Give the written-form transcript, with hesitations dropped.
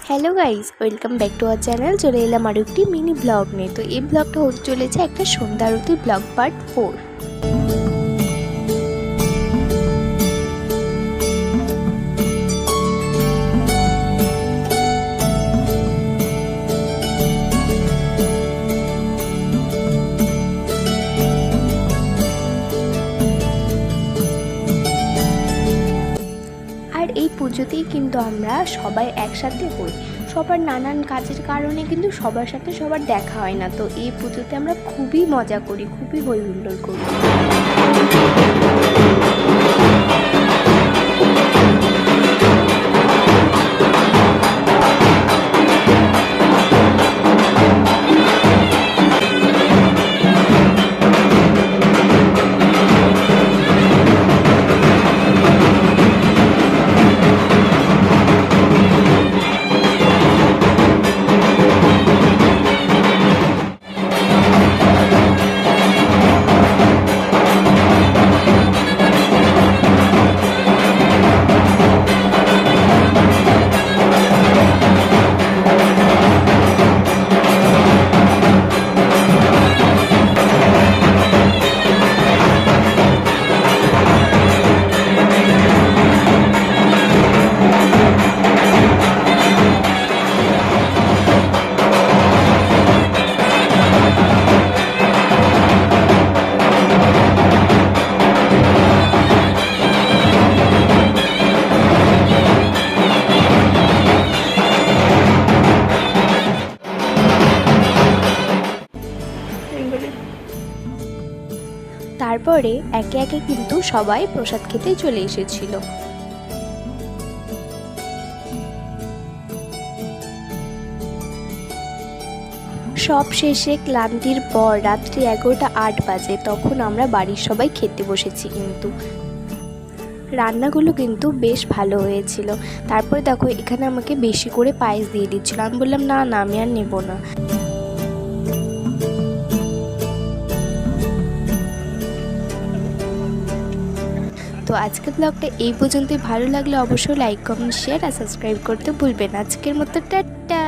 Hello guys, welcome back to our channel. চলে এলাম আরও একটি মিনি ব্লগ নিয়ে। তো এই ব্লগটা হতে চলেছে একটা সন্ধ্যা আরতি ব্লগ পার্ট 4। আর এই পুজোতেই কিন্তু আমরা সবাই একসাথে হই। সবার নানান কাজের কারণে কিন্তু সবার সাথে সবার দেখা হয় না। তো এই পুজোতে আমরা খুবই মজা করি, খুবই হই হুল্লোড় করি। তারপরে একে একে কিন্তু সবাই প্রসাদ খেতে চলে এসেছিল। সব শেষে ক্লান্তির পর রাত্রি 11টা 8 বাজে তখন আমরা বাড়ির সবাই খেতে বসেছি। কিন্তু রান্নাগুলো কিন্তু বেশ ভালো হয়েছিল। তারপরে দেখো এখানে আমাকে বেশি করে পায়েস দিয়ে দিচ্ছিল। আমি বললাম না না, আমি আর নেব না। তো আজকের ব্লগটা এই পর্যন্তই। ভালো লাগলে অবশ্যই লাইক, কমেন্ট, শেয়ার আর সাবস্ক্রাইব করতে ভুলবেন না। আজকের মতো টাটা।